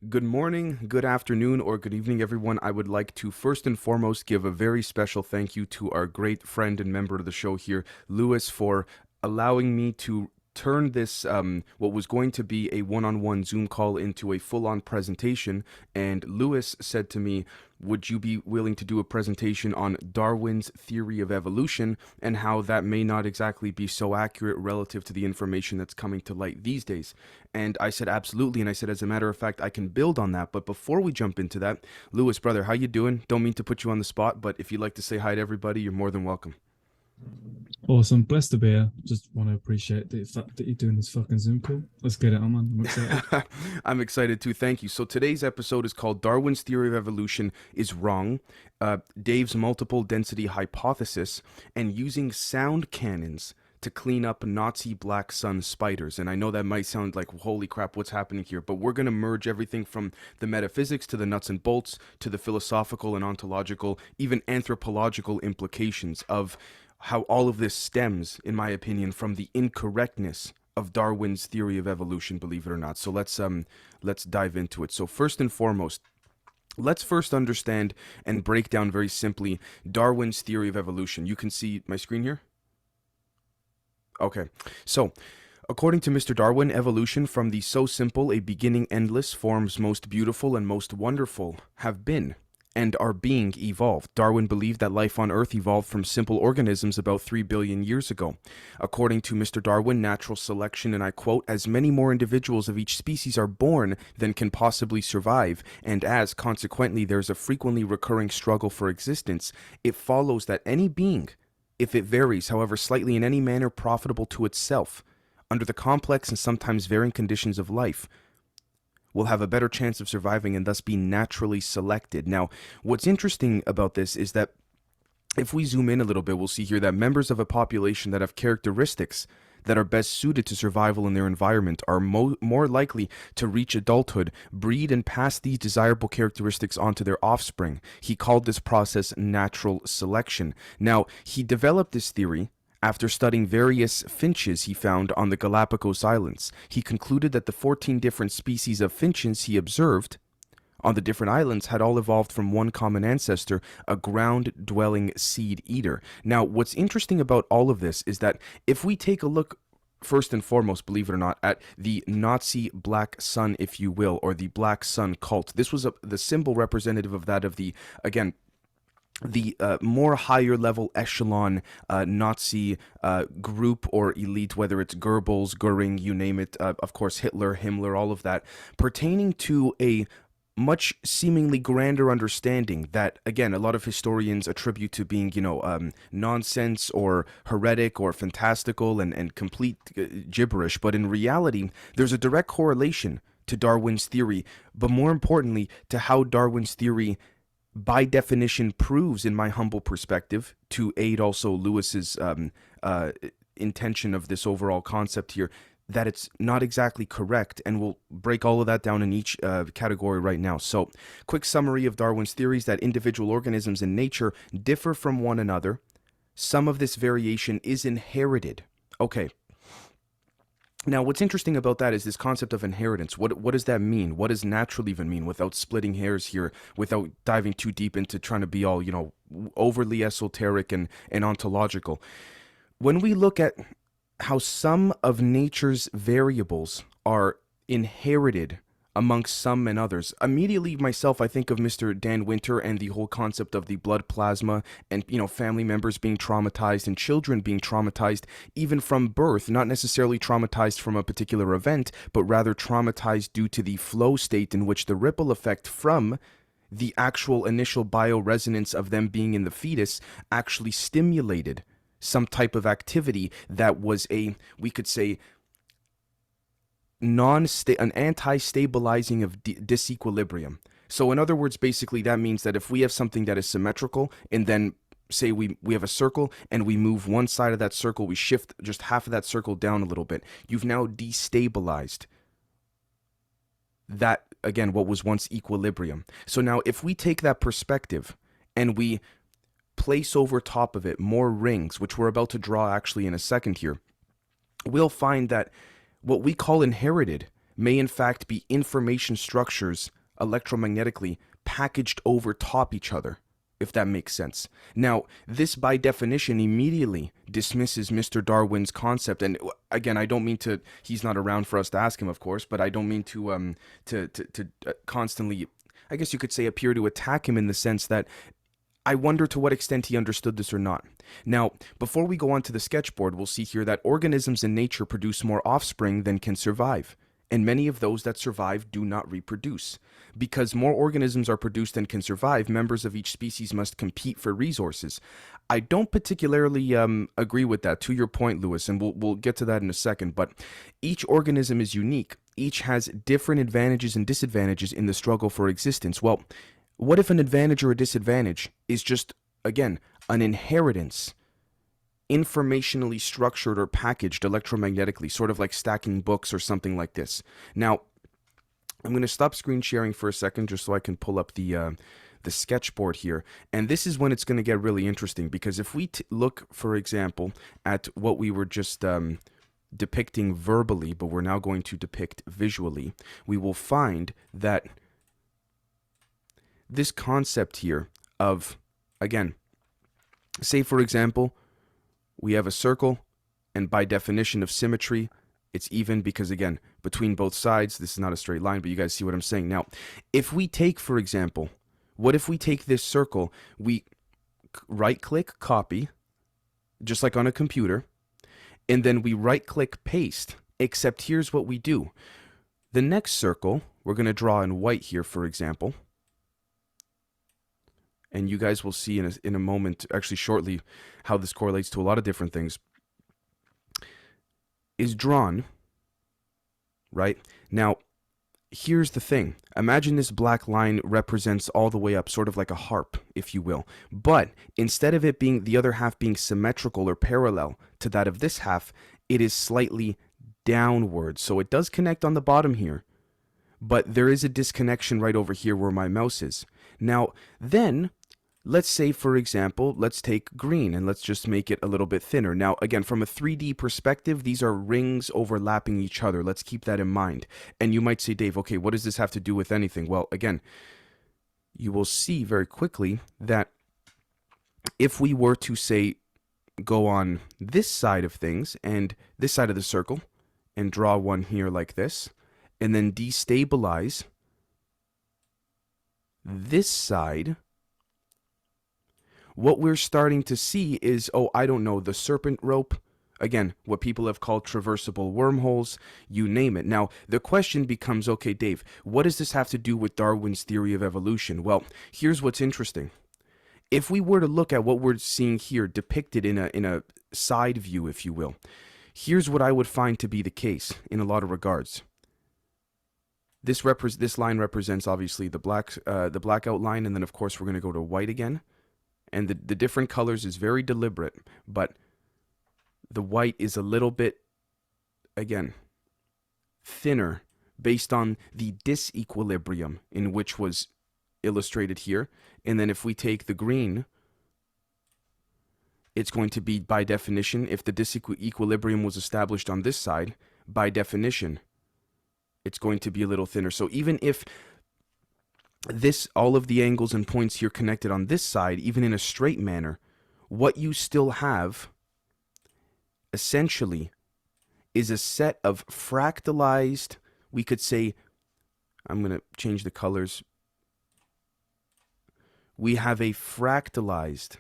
Good morning, good afternoon, or good evening, everyone. I would like to first and foremost give a very special thank you to our great friend and member of the show here, Lewis, for allowing me to turn this, what was going to be a one on one Zoom call, into a full on presentation. And Lewis said to me, would you be willing to do a presentation on Darwin's theory of evolution and how that may not exactly be so accurate relative to the information that's coming to light these days? And I said, absolutely. And I said, as a matter of fact, I can build on that. But before we jump into that, Lewis, brother, how you doing? Don't mean to put you on the spot, but if you'd like to say hi to everybody, you're more than welcome. Awesome. Blessed to be here. Just want to appreciate the fact that you're doing this fucking Zoom call. Let's get it on, man. I'm excited. I'm excited too. Thank you. So today's episode is called Darwin's Theory of Evolution is Wrong, Dave's Multiple Density Hypothesis, and Using Sound Cannons to Clean Up Nazi Black Sun Spiders. And I know that might sound like, holy crap, what's happening here? But we're going to merge everything from the metaphysics to the nuts and bolts to the philosophical and ontological, even anthropological implications of how all of this stems, in my opinion, from the incorrectness of Darwin's theory of evolution, believe it or not. So let's dive into it. So first and foremost, let's first understand and break down very simply Darwin's theory of evolution. You can see my screen here? Okay. So, according to Mr. Darwin, evolution from the so simple a beginning endless forms most beautiful and most wonderful have been and are being evolved. Darwin believed that life on Earth evolved from simple organisms about 3 billion years ago. According to Mr. Darwin, natural selection, and I quote, as many more individuals of each species are born than can possibly survive, and as, consequently, there's a frequently recurring struggle for existence, it follows that any being, if it varies, however slightly, in any manner profitable to itself, under the complex and sometimes varying conditions of life, will have a better chance of surviving and thus be naturally selected. Now, what's interesting about this is that if we zoom in a little bit, we'll see here that members of a population that have characteristics that are best suited to survival in their environment are more likely to reach adulthood, breed, and pass these desirable characteristics onto their offspring. He called this process natural selection. Now, he developed this theory after studying various finches he found on the Galapagos Islands. He concluded that the 14 different species of finches he observed on the different islands had all evolved from one common ancestor, a ground-dwelling seed eater. Now, what's interesting about all of this is that if we take a look first and foremost, believe it or not, at the Nazi black sun, if you will, or the black sun cult. This was the symbol representative of that of the, again, the more higher level echelon Nazi group or elite, whether it's Goebbels, Goering, you name it, of course, Hitler, Himmler, all of that, pertaining to a much seemingly grander understanding that, again, a lot of historians attribute to being, nonsense or heretic or fantastical and complete gibberish. But in reality, there's a direct correlation to Darwin's theory, but more importantly, to how Darwin's theory by definition proves, in my humble perspective, to aid also Lewis's intention of this overall concept here, that it's not exactly correct, and we'll break all of that down in each category right now. So, quick summary of Darwin's theories: that individual organisms in nature differ from one another. Some of this variation is inherited. Okay, now, what's interesting about that is this concept of inheritance. What does that mean? What does natural even mean, without splitting hairs here, without diving too deep into trying to be all, overly esoteric and ontological? When we look at how some of nature's variables are inherited amongst some and others, immediately myself, I think of Mr. Dan Winter and the whole concept of the blood plasma and, family members being traumatized and children being traumatized even from birth, not necessarily traumatized from a particular event, but rather traumatized due to the flow state in which the ripple effect from the actual initial bioresonance of them being in the fetus actually stimulated some type of activity that was we could say, an anti-stabilizing of disequilibrium. So in other words, basically that means that if we have something that is symmetrical, and then say we have a circle and we move one side of that circle, we shift just half of that circle down a little bit, you've now destabilized that, again, what was once equilibrium. So now if we take that perspective and we place over top of it more rings, which we're about to draw actually in a second here, we'll find that what we call inherited may in fact be information structures electromagnetically packaged over top each other, if that makes sense. Now, this by definition immediately dismisses Mr. Darwin's concept, and again, I don't mean to. He's not around for us to ask him, of course, but I don't mean to constantly, I guess you could say, appear to attack him in the sense that I wonder to what extent he understood this or not. Now, before we go on to the sketchboard, we'll see here that organisms in nature produce more offspring than can survive, and many of those that survive do not reproduce. Because more organisms are produced than can survive, members of each species must compete for resources. I don't particularly agree with that, to your point, Lewis, and we'll get to that in a second, but each organism is unique. Each has different advantages and disadvantages in the struggle for existence. Well, what if an advantage or a disadvantage is just, again, an inheritance, informationally structured or packaged electromagnetically, sort of like stacking books or something like this? Now, I'm going to stop screen sharing for a second just so I can pull up the sketchboard here. And this is when it's going to get really interesting, because if we look, for example, at what we were just depicting verbally, but we're now going to depict visually, we will find that this concept here of, again, say for example, we have a circle, and by definition of symmetry, it's even because, again, between both sides, this is not a straight line, but you guys see what I'm saying. Now, if we take, for example, what if we take this circle, we right-click copy, just like on a computer, and then we right-click paste, except here's what we do. The next circle, we're going to draw in white here, for example, and you guys will see in a moment, actually shortly, how this correlates to a lot of different things, is drawn, right? Now, here's the thing. Imagine this black line represents all the way up, sort of like a harp, if you will. But instead of it being the other half being symmetrical or parallel to that of this half, it is slightly downward. So it does connect on the bottom here, but there is a disconnection right over here where my mouse is. Now, then, let's say, for example, let's take green and let's just make it a little bit thinner. Now, again, from a 3D perspective, these are rings overlapping each other. Let's keep that in mind. And you might say, Dave, okay, what does this have to do with anything? Well, again, you will see very quickly that if we were to, say, go on this side of things and this side of the circle and draw one here like this, and then destabilize this side, what we're starting to see is, oh, I don't know, the serpent rope. Again, what people have called traversable wormholes, you name it. Now, the question becomes, okay, Dave, what does this have to do with Darwin's theory of evolution? Well, here's what's interesting. If we were to look at what we're seeing here depicted in a side view, if you will, here's what I would find to be the case in a lot of regards. This line represents, obviously, the black outline, and then, of course, we're going to go to white again. And the different colors is very deliberate, but the white is a little bit, again, thinner based on the disequilibrium in which was illustrated here. And then if we take the green, it's going to be, by definition, if the disequilibrium was established on this side, by definition, it's going to be a little thinner. So even if all of the angles and points here connected on this side, even in a straight manner, what you still have essentially is a set of fractalized, we could say, I'm going to change the colors. We have a fractalized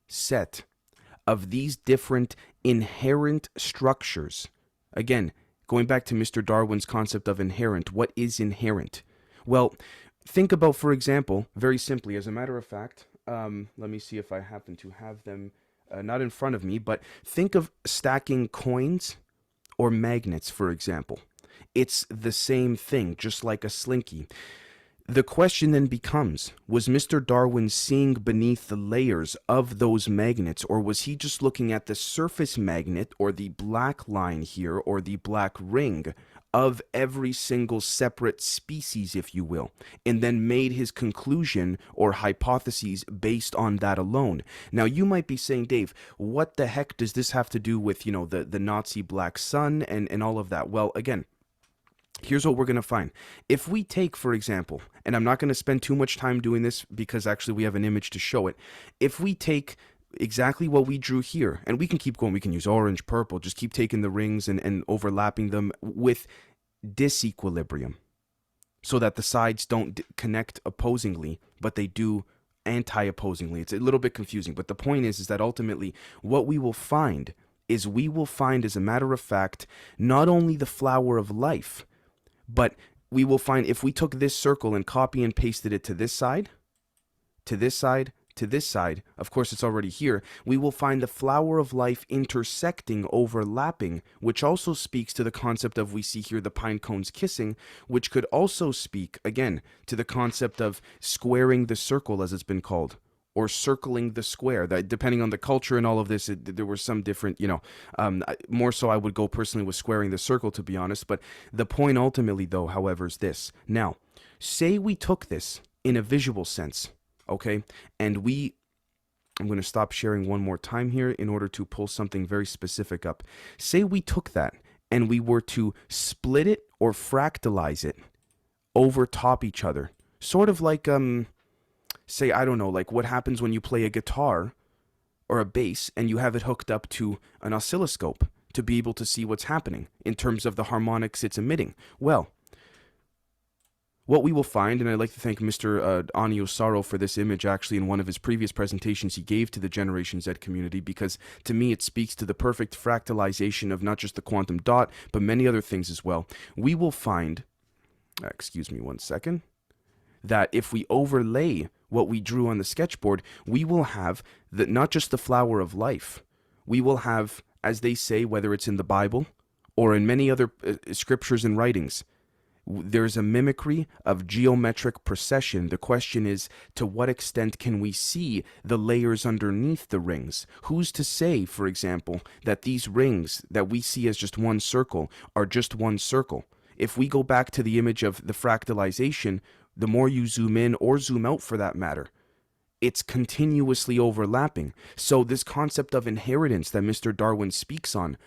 set of these different inherent structures. Again, going back to Mr. Darwin's concept of inherent, what is inherent? Well, think about, for example, very simply, as a matter of fact, let me see if I happen to have them not in front of me, but think of stacking coins or magnets, for example. It's the same thing, just like a slinky. The question then becomes, was Mr. Darwin seeing beneath the layers of those magnets, or was he just looking at the surface magnet, or the black line here, or the black ring of every single separate species, if you will, and then made his conclusion or hypotheses based on that alone? Now, you might be saying, Dave, what the heck does this have to do with, the Nazi black sun and all of that? Well, again, Here's what we're going to find. If we take, for example, and I'm not going to spend too much time doing this because actually we have an image to show it. If we take exactly what we drew here, and we can keep going, we can use orange, purple, just keep taking the rings and overlapping them with disequilibrium so that the sides don't connect opposingly, but they do anti-opposingly. It's a little bit confusing, but the point is that ultimately what we will find is as a matter of fact, not only the flower of life, but we will find if we took this circle and copy and pasted it to this side, to this side, to this side, of course it's already here, we will find the flower of life intersecting, overlapping, which also speaks to the concept of, we see here the pine cones kissing, which could also speak, again, to the concept of squaring the circle, as it's been called, or circling the square. That, depending on the culture and all of this, there were some different, more so I would go personally with squaring the circle, to be honest. But the point ultimately, though, however, is this. Now, say we took this in a visual sense, okay? And I'm going to stop sharing one more time here in order to pull something very specific up. Say we took that and we were to split it or fractalize it over top each other. Sort of like, say, I don't know, like what happens when you play a guitar or a bass and you have it hooked up to an oscilloscope to be able to see what's happening in terms of the harmonics it's emitting. Well, what we will find, and I'd like to thank Mr. Anio Saro for this image actually in one of his previous presentations he gave to the Generation Z community, because to me it speaks to the perfect fractalization of not just the quantum dot, but many other things as well. We will find, excuse me one second, that if we overlay what we drew on the sketchboard, we will have not just the flower of life. We will have, as they say, whether it's in the Bible or in many other scriptures and writings, there's a mimicry of geometric procession. The question is, to what extent can we see the layers underneath the rings? Who's to say, for example, that these rings that we see as just one circle are just one circle? If we go back to the image of the fractalization, the more you zoom in or zoom out for that matter, it's continuously overlapping. So this concept of inheritance that Mr. Darwin speaks on,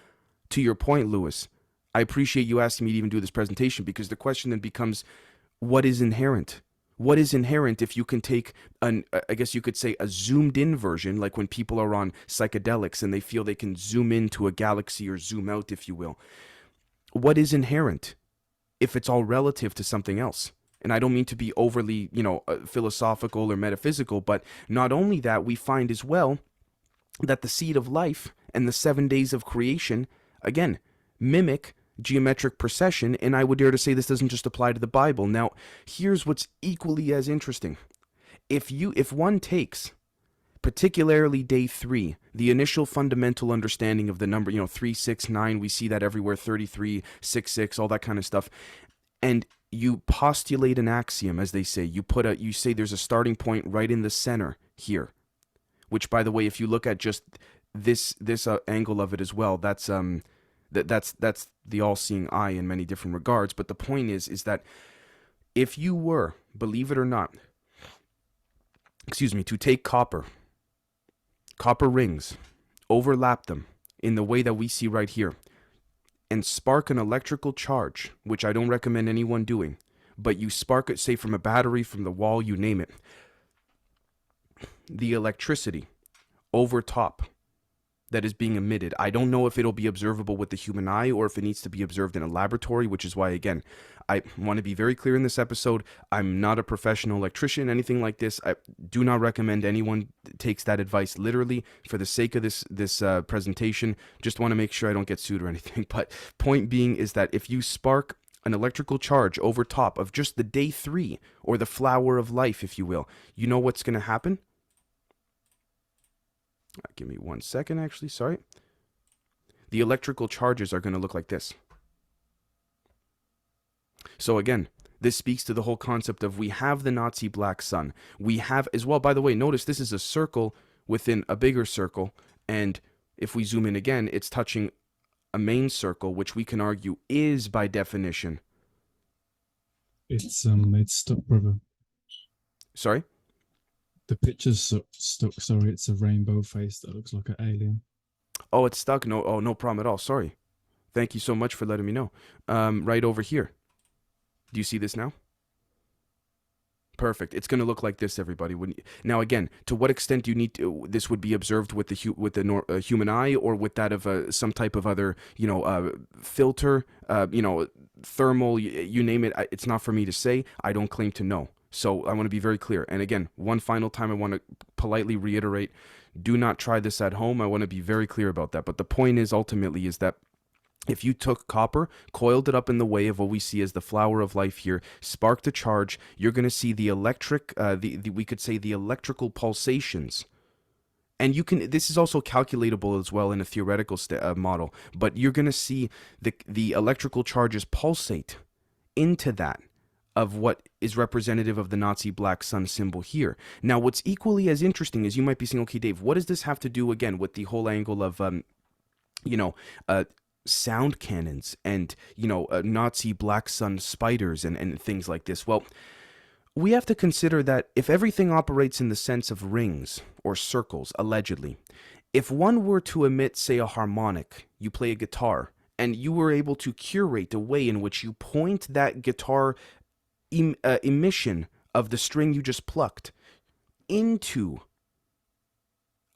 to your point, Lewis, I appreciate you asking me to even do this presentation, because the question then becomes, what is inherent? What is inherent if you can take I guess you could say a zoomed in version, like when people are on psychedelics and they feel they can zoom into a galaxy or zoom out, if you will. What is inherent if it's all relative to something else? And I don't mean to be overly, philosophical or metaphysical, but not only that, we find as well that the seed of life and the 7 days of creation, again, mimic geometric procession, and I would dare to say this doesn't just apply to the Bible. Now, here's what's equally as interesting. If one takes, particularly day 3, the initial fundamental understanding of the number, 3, 6, 9, we see that everywhere, 33, 6, 6, all that kind of stuff, and you postulate an axiom, as they say. You say there's a starting point right in the center here, which, by the way, if you look at just this angle of it as well, that's the all-seeing eye in many different regards. But the point is that if you were, believe it or not, to take copper rings, overlap them in the way that we see right here, and spark an electrical charge, which I don't recommend anyone doing, but you spark it, say, from a battery, from the wall, you name it, the electricity over top that is being emitted, I don't know if it'll be observable with the human eye or if it needs to be observed in a laboratory, which is why, again, I want to be very clear in this episode. I'm not a professional electrician, anything like this. I do not recommend anyone takes that advice literally for the sake of this presentation. Just want to make sure I don't get sued or anything. But point being is that if you spark an electrical charge over top of just the day 3, or the flower of life, if you will, you know what's going to happen? Give me 1 second, actually, sorry. The electrical charges are going to look like this. So again, this speaks to the whole concept of, we have the Nazi black sun. We have as well, by the way, notice this is a circle within a bigger circle, and if we zoom in again, it's touching a main circle, which we can argue is by definition. It's stuck, brother. Sorry? The picture's stuck, sorry, it's a rainbow face that looks like an alien. Oh, it's stuck? No problem at all, sorry. Thank you so much for letting me know. Right over here. Do you see this now? Perfect. It's going to look like this, everybody. Now, again, to what extent do you need to, this would be observed with the human eye, or with that of some type of other, filter, thermal, you name it. It's not for me to say. I don't claim to know. So I want to be very clear. And again, one final time, I want to politely reiterate: do not try this at home. I want to be very clear about that. But the point is, ultimately, is that if you took copper, coiled it up in the way of what we see as the flower of life here, sparked a charge, you're going to see the electric, we could say the electrical pulsations. And this is also calculatable as well in a theoretical model, but you're going to see the electrical charges pulsate into that of what is representative of the Nazi black sun symbol here. Now, what's equally as interesting is, you might be saying, okay, Dave, what does this have to do, again, with the whole angle of, sound cannons and Nazi black sun spiders and things like this? Well, we have to consider that if everything operates in the sense of rings or circles, allegedly, if one were to emit, say, a harmonic, you play a guitar, and you were able to curate a way in which you point that guitar emission of the string you just plucked into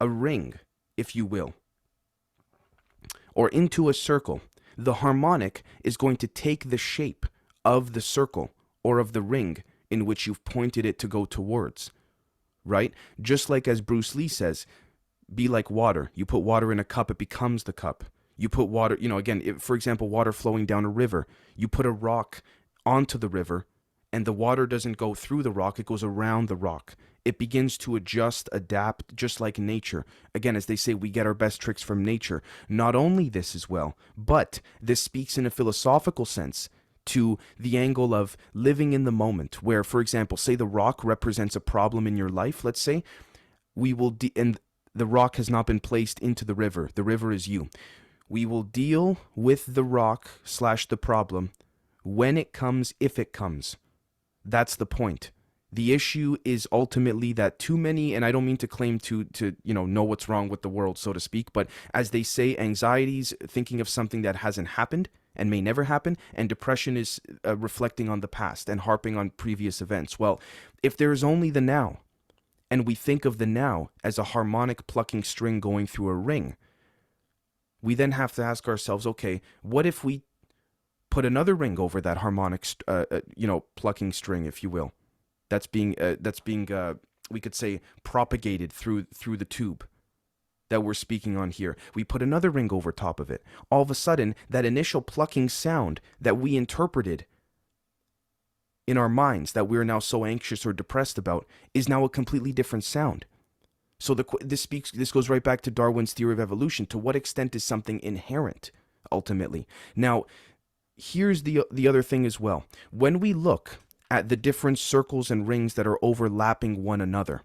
a ring, if you will, or into a circle, the harmonic is going to take the shape of the circle or of the ring in which you've pointed it to go towards, right? Just like, as Bruce Lee says, be like water. You put water in a cup, it becomes the cup. You put water, again, for example, water flowing down a river. You put a rock onto the river, and the water doesn't go through the rock, it goes around the rock. It begins to adjust, adapt, just like nature. Again, as they say, we get our best tricks from nature. Not only this as well, but this speaks in a philosophical sense to the angle of living in the moment, where, for example, say the rock represents a problem in your life, let's say, and the rock has not been placed into the river is you. We will deal with the rock / the problem when it comes, if it comes. That's the point. The issue is ultimately that too many, and I don't mean to claim to know what's wrong with the world, so to speak, but as they say, anxiety's thinking of something that hasn't happened and may never happen, and depression is reflecting on the past and harping on previous events. Well, if there is only the now, and we think of the now as a harmonic plucking string going through a ring, we then have to ask ourselves, okay, what if we put another ring over that harmonic, plucking string, if you will, that's being we could say propagated through the tube that we're speaking on here. We put another ring over top of it. All of a sudden, that initial plucking sound that we interpreted in our minds, that we're now so anxious or depressed about, is now a completely different sound. So this goes right back to Darwin's theory of evolution. To what extent is something inherent, ultimately? Now, here's the other thing as well. When we look at the different circles and rings that are overlapping one another,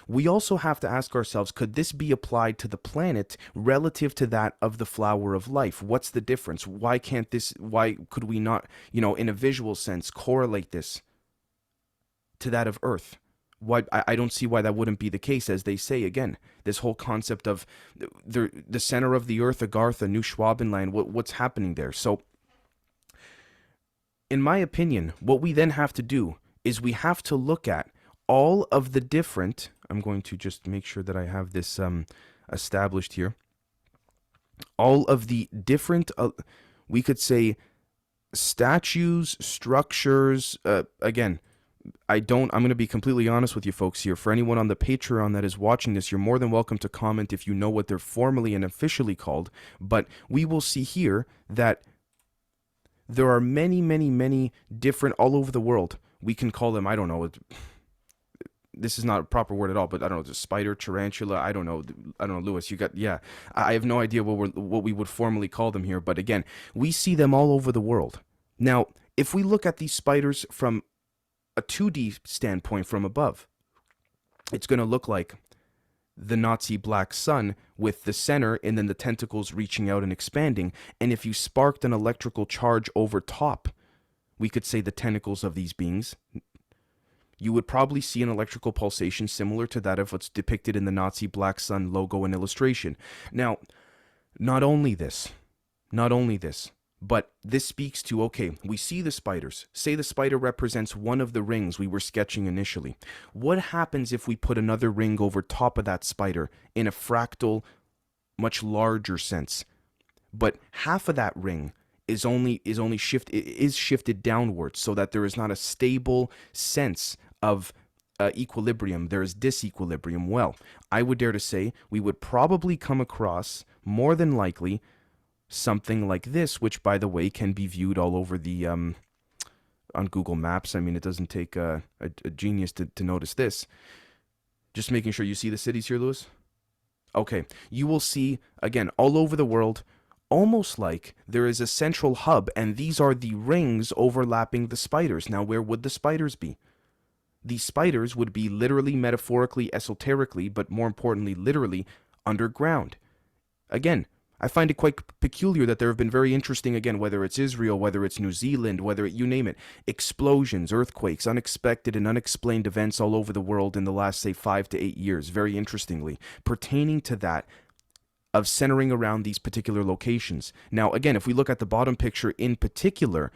we also have to ask ourselves, could this be applied to the planet relative to that of the flower of life? What's the difference? Why could we not, in a visual sense, correlate this to that of Earth? Why, I don't see why that wouldn't be the case. As they say, again, this whole concept of the center of the Earth, Agartha, New Schwabenland, what's happening there? So, in my opinion, what we then have to do is we have to look at all of the different, I'm going to just make sure that I have this established here, all of the different, we could say, statues, structures, again, I'm going to be completely honest with you folks here. For anyone on the Patreon that is watching this, you're more than welcome to comment if you know what they're formally and officially called, but we will see here that there are many, many, many different, all over the world. We can call them, I don't know, this is not a proper word at all, but I don't know, the spider, tarantula, I don't know, Lewis, I have no idea what we would formally call them here, but again, we see them all over the world. Now, if we look at these spiders from a 2D standpoint from above, it's going to look like the Nazi black sun with the center and then the tentacles reaching out and expanding. And if you sparked an electrical charge over top, we could say the tentacles of these beings, you would probably see an electrical pulsation similar to that of what's depicted in the Nazi black sun logo and illustration. Now, not only this, But this speaks to, okay, we see the spiders. Say the spider represents one of the rings we were sketching initially. What happens if we put another ring over top of that spider in a fractal, much larger sense? But half of that ring is shifted downwards, so that there is not a stable sense of equilibrium. There is disequilibrium. Well, I would dare to say we would probably come across, more than likely, something like this, which, by the way, can be viewed all over the on Google Maps. I mean, it doesn't take a genius to notice this. Just making sure you see the cities here, Lewis. Okay, you will see, again, all over the world, almost like there is a central hub, and these are the rings overlapping the spiders. Now, where would the spiders be? These spiders would be literally, metaphorically, esoterically, but more importantly, literally, underground. Again, I find it quite peculiar that there have been very interesting, again, whether it's Israel, whether it's New Zealand, you name it, explosions, earthquakes, unexpected and unexplained events all over the world in the last, say, 5 to 8 years, very interestingly, pertaining to that, of centering around these particular locations. Now, again, if we look at the bottom picture in particular,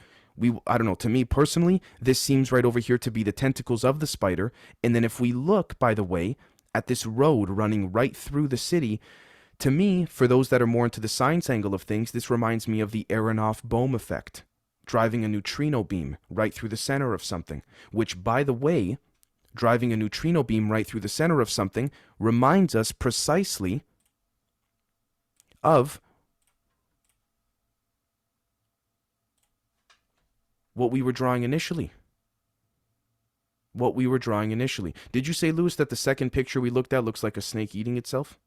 I don't know, to me personally, this seems right over here to be the tentacles of the spider. And then if we look, by the way, at this road running right through the city, to me, for those that are more into the science angle of things, this reminds me of the Aronoff-Bohm effect, driving a neutrino beam right through the center of something, which, by the way, driving a neutrino beam right through the center of something reminds us precisely of what we were drawing initially. Did you say, Lewis, that the second picture we looked at looks like a snake eating itself?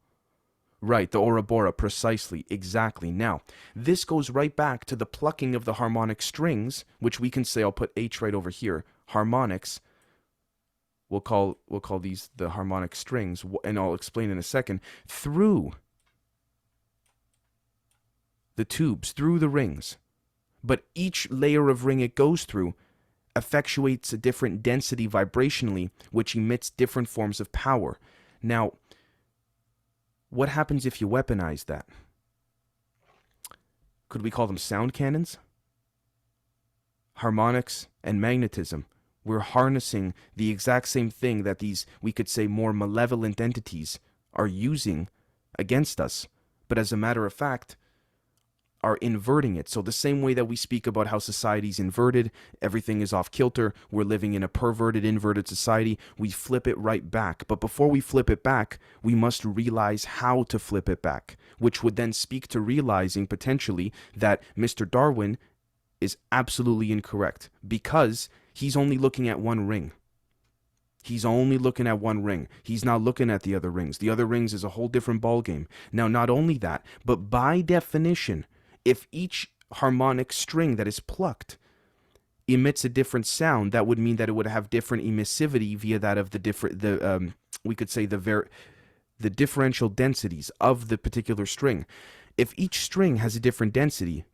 Right, the Ouroboros, precisely, exactly. Now, this goes right back to the plucking of the harmonic strings, which we can say, I'll put H right over here, harmonics. We'll call these the harmonic strings, and I'll explain in a second, through the tubes, through the rings. But each layer of ring it goes through effectuates a different density vibrationally, which emits different forms of power. Now, what happens if you weaponize that? Could we call them sound cannons? Harmonics and magnetism. We're harnessing the exact same thing that these, we could say, more malevolent entities are using against us. But as a matter of fact, are inverting it. So the same way that we speak about how society's inverted, everything is off kilter, we're living in a perverted, inverted society, we flip it right back. But before we flip it back, we must realize how to flip it back, which would then speak to realizing potentially that Mr. Darwin is absolutely incorrect, because he's only looking at one ring. He's only looking at one ring. He's not looking at the other rings. The other rings is a whole different ballgame. Now, not only that, but by definition, if each harmonic string that is plucked emits a different sound, that would mean that it would have different emissivity via that of we could say the differential densities of the particular string. If each string has a different density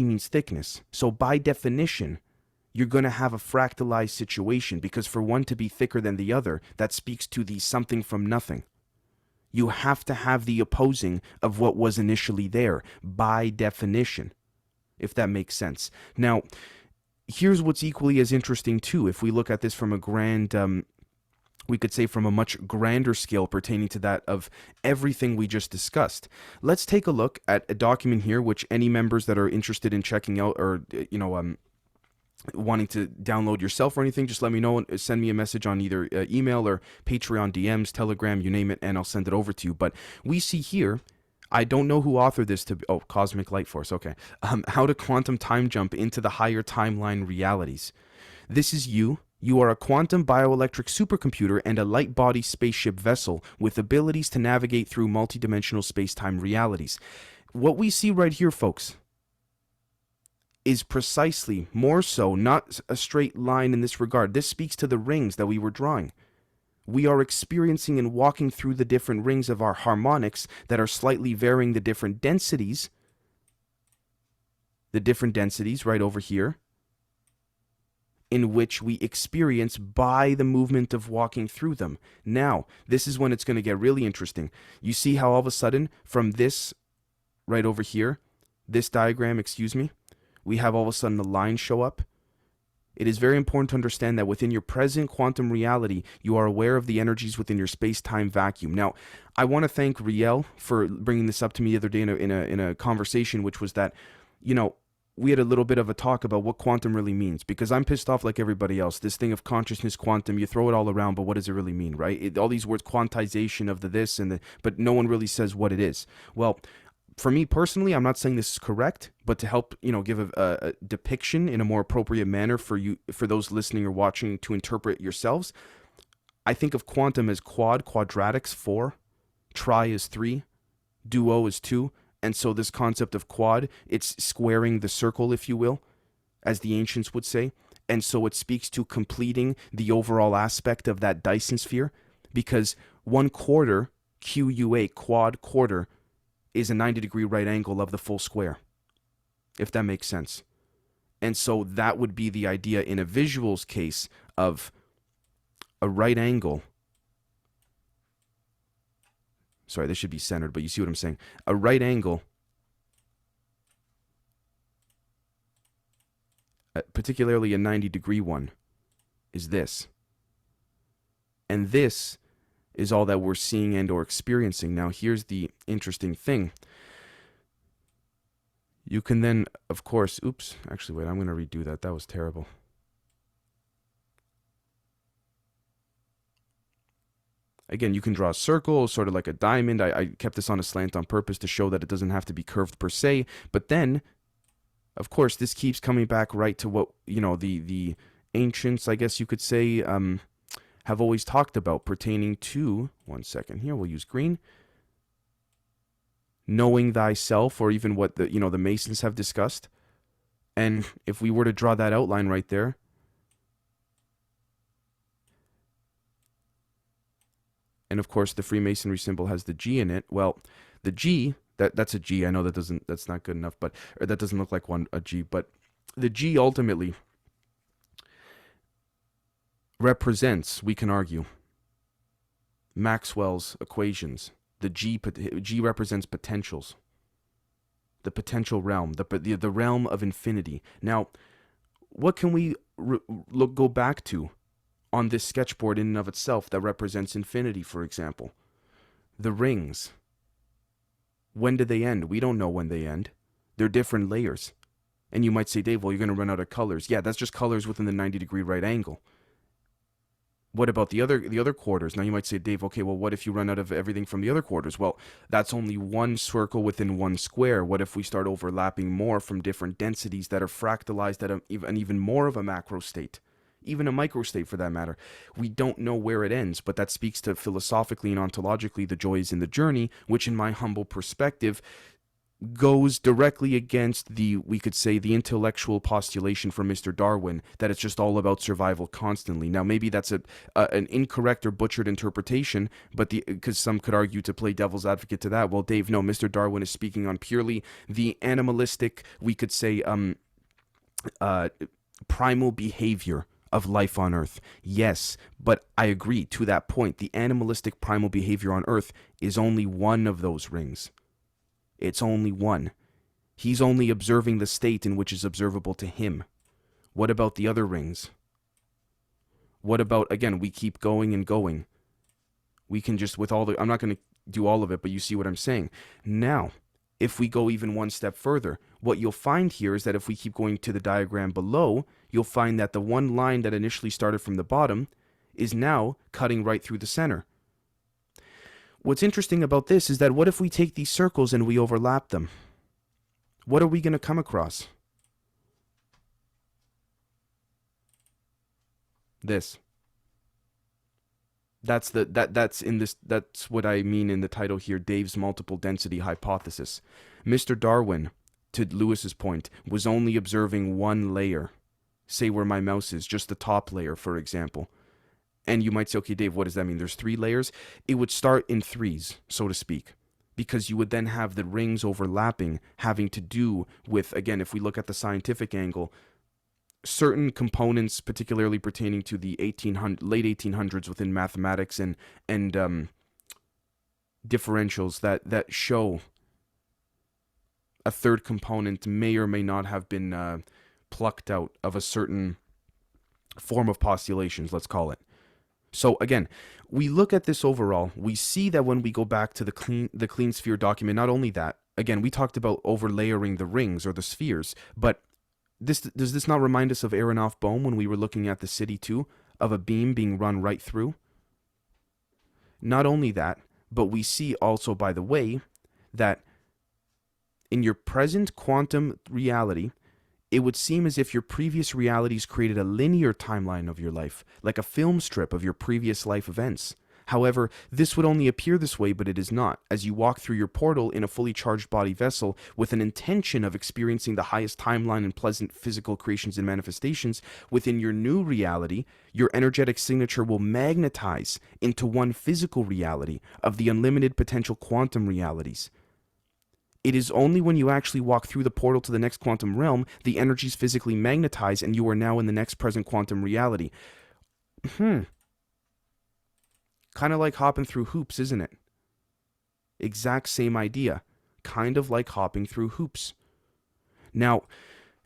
means thickness. So by definition, you're going to have a fractalized situation, because for one to be thicker than the other, that speaks to the something from nothing. You have to have the opposing of what was initially there, by definition, if that makes sense. Now, here's what's equally as interesting, too, if we look at this from a grand, we could say from a much grander scale pertaining to that of everything we just discussed. Let's take a look at a document here, which any members that are interested in checking out, or, wanting to download yourself or anything, just let me know. Send me a message on either email or Patreon DMs, Telegram, you name it, and I'll send it over to you. But we see here, I don't know who authored this Cosmic Light Force, okay. How to quantum time jump into the higher timeline realities. This is you. You are a quantum bioelectric supercomputer and a light body spaceship vessel with abilities to navigate through multidimensional space-time realities. What we see right here, folks, is precisely, more so, not a straight line in this regard. This speaks to the rings that we were drawing. We are experiencing and walking through the different rings of our harmonics that are slightly varying the different densities. The different densities right over here, in which we experience by the movement of walking through them. Now, this is when it's going to get really interesting. You see how all of a sudden, from this right over here, this diagram, we have all of a sudden a line show up. It is very important to understand that within your present quantum reality, you are aware of the energies within your space-time vacuum. Now, I want to thank Riel for bringing this up to me the other day in a conversation, which was that, you know, we had a little bit of a talk about what quantum really means, because I'm pissed off like everybody else. This thing of consciousness, quantum, you throw it all around, but what does it really mean, right? All these words, quantization of the this and the, but no one really says what it is. Well, for me personally, I'm not saying this is correct, but to help, give a depiction in a more appropriate manner for you, for those listening or watching to interpret yourselves, I think of quantum as quadratics 4, tri is 3, duo is 2, and so this concept of quad, it's squaring the circle, if you will, as the ancients would say, and so it speaks to completing the overall aspect of that Dyson sphere, because 1/4, QUA, quad quarter, is a 90-degree right angle of the full square, if that makes sense. And so that would be the idea in a visuals case of a right angle. Sorry, this should be centered, but you see what I'm saying. A right angle, particularly a 90-degree one, is this. And this is all that we're seeing and or experiencing. Now, here's the interesting thing. You can then, of course, oops, actually, wait, I'm going to redo that. That was terrible. Again, you can draw a circle, sort of like a diamond. I kept this on a slant on purpose to show that it doesn't have to be curved per se. But then, of course, this keeps coming back right to what, the ancients, I guess you could say, have always talked about pertaining to, one second here, we'll use green, knowing thyself, or even what the Masons have discussed. And if we were to draw that outline right there, and of course the Freemasonry symbol has the G in it. Well, the G, that's a G. I know that's not good enough, but or that doesn't look like a G, but the G ultimately represents, we can argue, Maxwell's equations. The G represents potentials, the potential realm, the realm of infinity. Now, what can we go back to on this sketchboard in and of itself that represents infinity, for example? The rings. When do they end? We don't know when they end. They're different layers. And you might say, Dave, well, you're going to run out of colors. Yeah, that's just colors within the 90-degree right angle. What about the other quarters? Now you might say, Dave, okay, well, what if you run out of everything from the other quarters? Well, that's only one circle within one square. What if we start overlapping more from different densities that are fractalized at an even more of a macro state? Even a micro state for that matter. We don't know where it ends, but that speaks to philosophically and ontologically the joys in the journey, which in my humble perspective goes directly against we could say, the intellectual postulation from Mr. Darwin that it's just all about survival constantly. Now, maybe that's an incorrect or butchered interpretation, but because some could argue to play devil's advocate to that. Well, Dave, no, Mr. Darwin is speaking on purely the animalistic, we could say, primal behavior of life on Earth. Yes, but I agree to that point. The animalistic primal behavior on Earth is only one of those rings. It's only one. He's only observing the state in which is observable to him. What about the other rings? What about, again, we keep going and going. We can just, I'm not going to do all of it, but you see what I'm saying. Now, if we go even one step further, what you'll find here is that if we keep going to the diagram below, you'll find that the one line that initially started from the bottom is now cutting right through the center. What's interesting about this is that what if we take these circles and we overlap them? What are we going to come across? This. That's what I mean in the title here, Dave's multiple density hypothesis. Mr. Darwin, to Lewis's point, was only observing one layer. Say where my mouse is, just the top layer, for example. And you might say, okay, Dave, what does that mean? There's 3 layers? It would start in threes, so to speak, because you would then have the rings overlapping, having to do with, again, if we look at the scientific angle, certain components, particularly pertaining to the late 1800s within mathematics and differentials that show a third component may or may not have been plucked out of a certain form of postulations, let's call it. So again, we look at this overall, we see that when we go back to the clean sphere document, not only that, again, we talked about overlayering the rings or the spheres, but does this not remind us of Aronoff Bohm when we were looking at the city too, of a beam being run right through? Not only that, but we see also, by the way, that in your present quantum reality, it would seem as if your previous realities created a linear timeline of your life, like a film strip of your previous life events. However, this would only appear this way, but it is not, as you walk through your portal in a fully charged body vessel with an intention of experiencing the highest timeline and pleasant physical creations and manifestations. Within your new reality, your energetic signature will magnetize into one physical reality of the unlimited potential quantum realities. It is only when you actually walk through the portal to the next quantum realm, the energies physically magnetize, and you are now in the next present quantum reality. Kind of like hopping through hoops, isn't it? Exact same idea. Kind of like hopping through hoops. Now,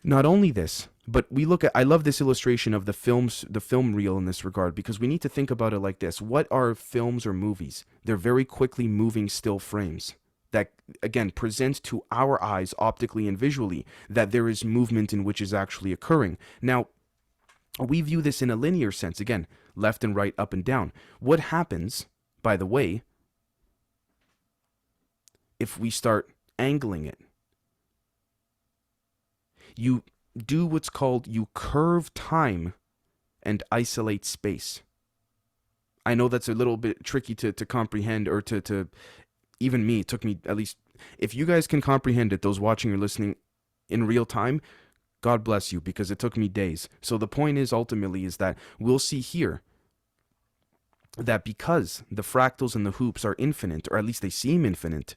not only this, but we look at, I love this illustration of the film reel in this regard, because we need to think about it like this. What are films or movies? They're very quickly moving still frames that, again, present to our eyes optically and visually that there is movement in which is actually occurring. Now, we view this in a linear sense, again, left and right, up and down. What happens, by the way, if we start angling it? You do what's called, you curve time and isolate space. I know that's a little bit tricky to comprehend, or to even me, it took me at least, if you guys can comprehend it, those watching or listening in real time, God bless you, because it took me days. So the point is, ultimately, is that we'll see here that because the fractals and the hoops are infinite, or at least they seem infinite,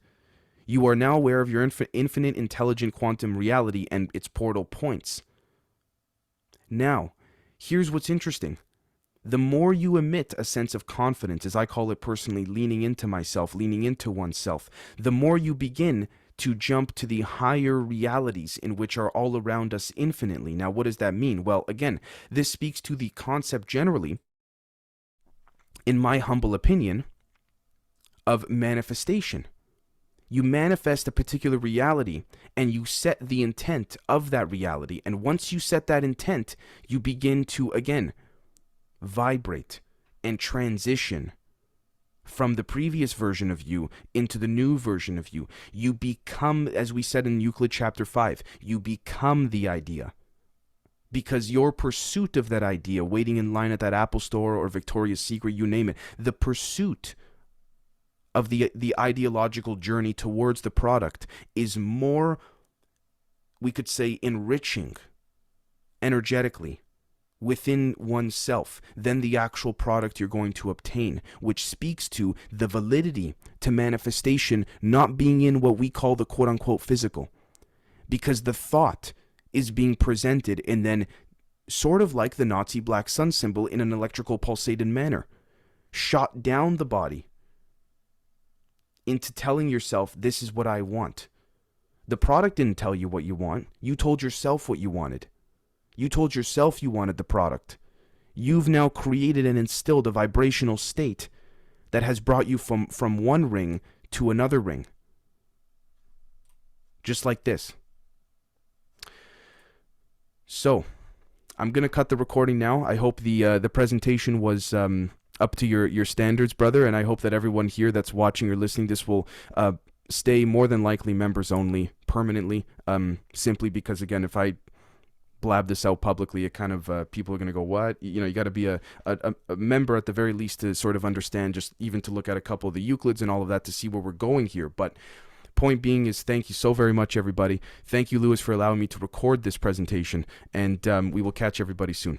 you are now aware of your infinite intelligent quantum reality and its portal points. Now, here's what's interesting. The more you emit a sense of confidence, as I call it personally, leaning into myself, leaning into oneself, the more you begin to jump to the higher realities in which are all around us infinitely. Now, what does that mean? Well, again, this speaks to the concept generally, in my humble opinion, of manifestation. You manifest a particular reality and you set the intent of that reality. And once you set that intent, you begin to, again, vibrate and transition from the previous version of you into the new version of you. You become, as we said in Euclid chapter 5, you become the idea. Because your pursuit of that idea, waiting in line at that Apple store or Victoria's Secret, you name it, the pursuit of the ideological journey towards the product is more, we could say, enriching energetically within oneself than the actual product you're going to obtain, which speaks to the validity to manifestation not being in what we call the quote-unquote physical. Because the thought is being presented and then, sort of like the Nazi black sun symbol, in an electrical pulsated manner, shot down the body into telling yourself, this is what I want. The product didn't tell you what you want. You told yourself what you wanted. You told yourself you wanted the product. You've now created and instilled a vibrational state that has brought you from one ring to another ring. Just like this. So, I'm going to cut the recording now. I hope the presentation was up to your standards, brother, and I hope that everyone here that's watching or listening, this will stay more than likely members only permanently, simply because, again, if I blab this out publicly, it kind of, people are going to go, what? You know, you got to be a member at the very least to sort of understand, just even to look at a couple of the Euclids and all of that to see where we're going here. But point being is, thank you so very much, everybody. Thank you, Lewis, for allowing me to record this presentation, and we will catch everybody soon.